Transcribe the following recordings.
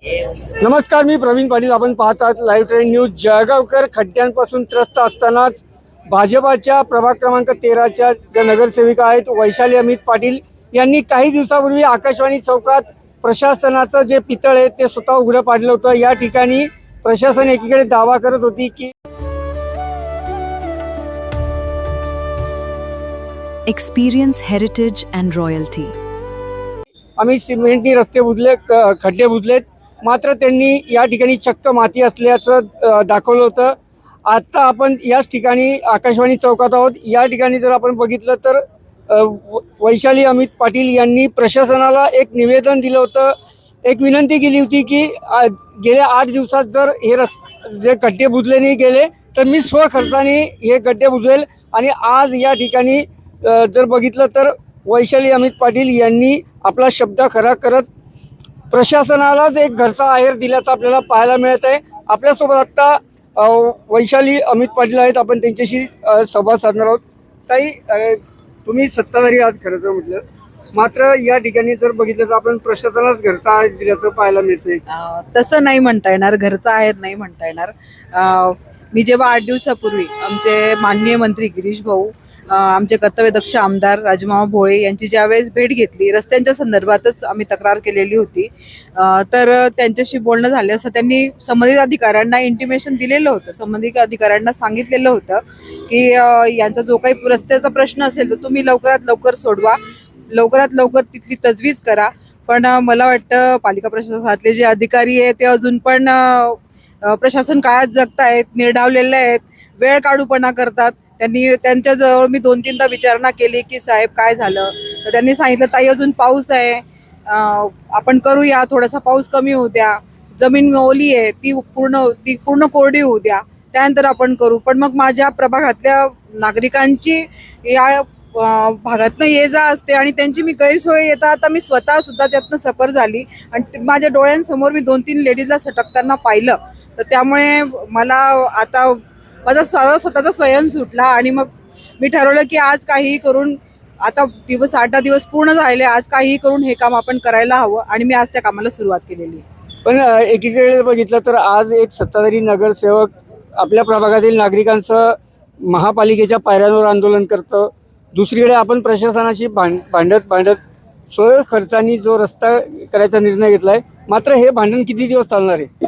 नमस्कार, मी प्रवीण पाटील. आपण पाहत आहात लाईव्ह ट्रेन न्यूज. जळगावकर खड्ड्यांपासून त्रस्त असतानाच भाजपाच्या प्रभाग क्रमांक 13च्या ज्या नगरसेविका आहेत वैशाली अमित पाटील यांनी काही दिवसापूर्वी आकाशवाणी चौकात प्रशासनाचं जे पितळ आहे ते स्वतः उघडं पाडलं होतं. या ठिकाणी प्रशासन एकीकडे दावा करत होती की Experience heritage and royalty. आम्ही सिमेंटनी रस्ते बुजले, खड्डे बुजलेत. मात्र त्यांनी या ठिकाणी चक्क माती असल्याचं दाखवलं होतं. आता आपण याच ठिकाणी आकाशवाणी चौकात आहोत. या ठिकाणी जर आपण बघितलं तर वैशाली अमित पाटील यांनी प्रशासनाला एक निवेदन दिलं होतं, एक विनंती केली होती की गेल्या 8 दिवसात जर हे जे गड्डे बुजले नाही गेले तर मी स्वखर्चाने हे गड्डे बुजवेल. आणि आज या ठिकाणी जर बघितलं तर वैशाली अमित पाटील यांनी आपला शब्द खरा करत प्रशासनालाच एक घरचा आहेर दिल्याचं आपल्याला पाहायला मिळत आहे. आपल्यासोबत आत्ता वैशाली अमित पाटील आहेत. आपण त्यांच्याशी संवाद साधणार आहोत. ताई, तुम्ही सत्ताधारी आहात खरं तर म्हटलं, मात्र या ठिकाणी जर बघितलं तर आपण प्रशासनालाच घरचा आहेर दिल्याचं पाहायला मिळतंय. तसं नाही म्हणता येणार, घरचा आहेर नाही म्हणता येणार. मी जेव्हा 8 दिवसापूर्वी आमचे माननीय मंत्री गिरीश भाऊ, आमचे कर्तव्यदक्ष आमदार राजमामा भोळे यांची ज्यावेळेस भेट घेतली, रस्त्यांच्या संदर्भातच आम्ही तक्रार केलेली होती, तर त्यांच्याशी बोलणं झालं असं त्यांनी संबंधित अधिकाऱ्यांना इंटिमेशन दिलेलं होतं. संबंधित अधिकाऱ्यांना सांगितलेलं होतं की यांचा जो काही रस्त्याचा प्रश्न असेल तर तुम्ही लवकरात लवकर सोडवा, लवकरात लवकर तिथली तजवीज करा. पण मला वाटतं पालिका प्रशासनातले जे अधिकारी आहेत ते अजून पण प्रशासन काळात जगतायत, निर्ढावलेले आहेत, वेळ काढूपणा करतात. त्यांच्याजवळ मी 2-3दा विचारणा केली की साहेब काय झालं, तर त्यांनी सांगितलं ताई अजून पाऊस आहे, आपण करूया, थोडासा पाऊस कमी होऊ द्या, जमीन ओली आहे ती पूर्ण कोरडी होऊ द्या, त्यानंतर आपण करू. पण मग माझ्या प्रभागातल्या नागरिकांची या भागातनं ये जा असते आणि त्यांची मी गैरसोय येता आता मी स्वतः सुद्धा त्यातनं सफर झाली आणि माझ्या डोळ्यांसमोर मी 2-3 लेडीजला सटकताना पाहिलं. तर त्यामुळे मला आता माझा स्वतःचा स्वयं सुटला आणि मग मी ठरवलं की आज काहीही करून, आता 8 दिवस पूर्ण झाले, आज काहीही करून हे काम आपण करायला हवं आणि मी आज त्या कामाला सुरुवात केलेली आहे. पण एकीकडे बघितलं तर आज एक सत्ताधारी नगरसेवक आपल्या प्रभागातील नागरिकांचं महापालिकेच्या पायऱ्यांवर आंदोलन करतं. दुसरीकडे आपण प्रशासनाशी भांडत स्वतः खर्चानी जो रस्ता करायचा निर्णय घेतलाय. मात्र हे भांडण किती दिवस चालणार आहे?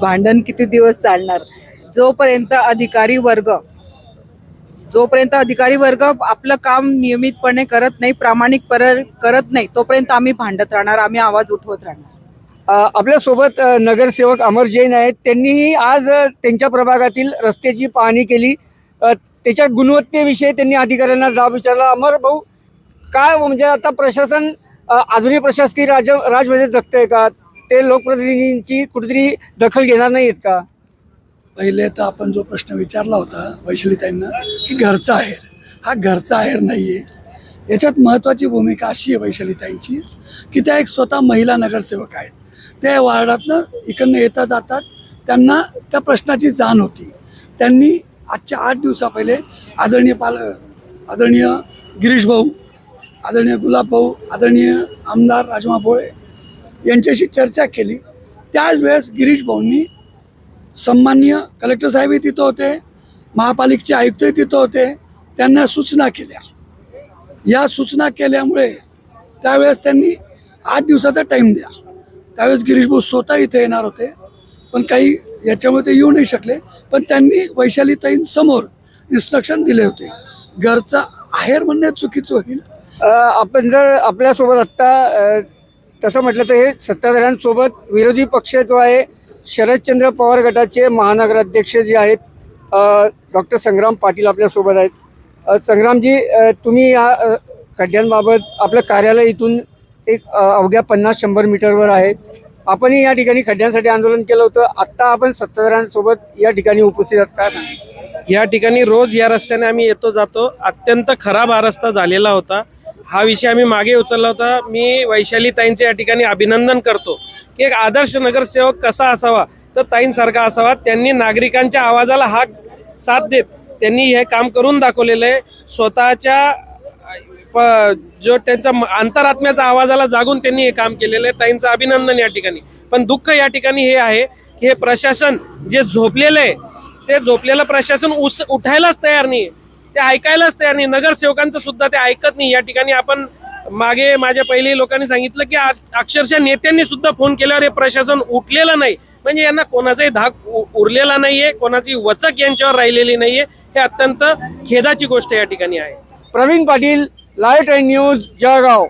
भांडण किती दिवस चालणार? जोपर्यंत अधिकारी वर्ग आपलं काम नियमितपणे करत नाही, प्रामाणिकपणे करत नाही, तोपर्यंत आम्ही भांडत राहणार, आम्ही आवाज उठवत राहणार. आपल्यासोबत नगरसेवक अमर जैन आहेत. त्यांनीही आज त्यांच्या प्रभागातील रस्त्याची पाहणी केली. त्याच्या गुणवत्तेविषयी त्यांनी अधिकाऱ्यांना जाब विचारला. अमर भाऊ, काय म्हणजे आता प्रशासन अजूनही प्रशासकीय राजमध्ये जगतंय का? ते लोकप्रतिनिधींची कुठेतरी दखल घेणार नाही आहेत का? पहिले तर आपण जो प्रश्न विचारला होता वैशालीताईंना की घरचा आहेर, हा घरचा आहेर नाही आहे. याच्यात महत्त्वाची भूमिका अशी आहे वैशालीताईंची की त्या एक स्वतः महिला नगरसेवक आहेत. त्या वार्डातनं इकडनं येता जातात, त्यांना त्या प्रश्नाची जाण होती. त्यांनी आजच्या 8 दिवसा पहिले आदरणीय गिरीश भाऊ, आदरणीय गुलाब भाऊ, आदरणीय आमदार राजमा भोळे यांच्याशी चर्चा केली. त्याच वेळेस गिरीश भाऊंनी सन्माननीय कलेक्टर साहेबही तिथं होते, महापालिकेचे आयुक्तही तिथं होते, त्यांना सूचना केल्या. या सूचना केल्यामुळे त्यावेळेस त्यांनी 8 दिवसाचा टाईम द्या. त्यावेळेस गिरीश भाऊ स्वतः इथे येणार होते, पण काही याच्यामुळे ते येऊ नाही शकले. पण त्यांनी वैशालीताईंसमोर इन्स्ट्रक्शन दिले होते. घरचा आहेर म्हणणे चुकीचं होईल. आपण जर आपल्यासोबत आत्ता तसं म्हटलं तर हे सत्ताधाऱ्यांसोबत विरोधी पक्ष जो आहे शरदचंद्र पवार गटाचे महानगराध्यक्ष जे आहेत डॉक्टर संग्राम पाटील आपल्यासोबत आहेत. संग्रामजी, तुम्ही या खड्ड्यांबाबत आपलं कार्यालय इथून एक अवघ्या 50-100 मीटरवर आहे. आपणही या ठिकाणी खड्ड्यांसाठी आंदोलन केलं होतं. आत्ता आपण सत्ताधाऱ्यांसोबत या ठिकाणी उपस्थित आहात का? या ठिकाणी रोज या रस्त्याने आम्ही येतो जातो. अत्यंत खराब हा रस्ता झालेला होता. हा विषय आम्ही मागे उचलला होता. मी वैशालीताईंचे या ठिकाणी अभिनंदन करतो की एक आदर्श नगरसेवक कसा असावा, तर ताईंसारखा असावा. त्यांनी नागरिकांच्या आवाजाला हाक साथ देत त्यांनी हे काम करून दाखवलेलं आहे. स्वतःच्या जो त्यांचा अंतरात्म्याचा आवाजाला जागून त्यांनी हे काम केलेलं आहे. ताईंचं अभिनंदन या ठिकाणी. पण दुःख या ठिकाणी हे आहे की हे प्रशासन जे झोपलेलं आहे ते झोपलेलं प्रशासन उठायलाच तयार नाही, ते ऐकायलाच तयार नाही. नगरसेवकांचं सुद्धा ते ऐकत नाही. या ठिकाणी आपण मागे माझ्या पहिले लोकांनी सांगितलं की अक्षरशः नेत्यांनी सुद्धा फोन केल्यावर हे प्रशासन उठलेलं नाही. म्हणजे यांना कोणाचाही धाक उरलेला नाहीये, कोणाची वचक यांच्यावर राहिलेली नाहीये. हे अत्यंत खेदाची गोष्ट या ठिकाणी आहे. Praveen Patil, live 10 news, Jalgaon.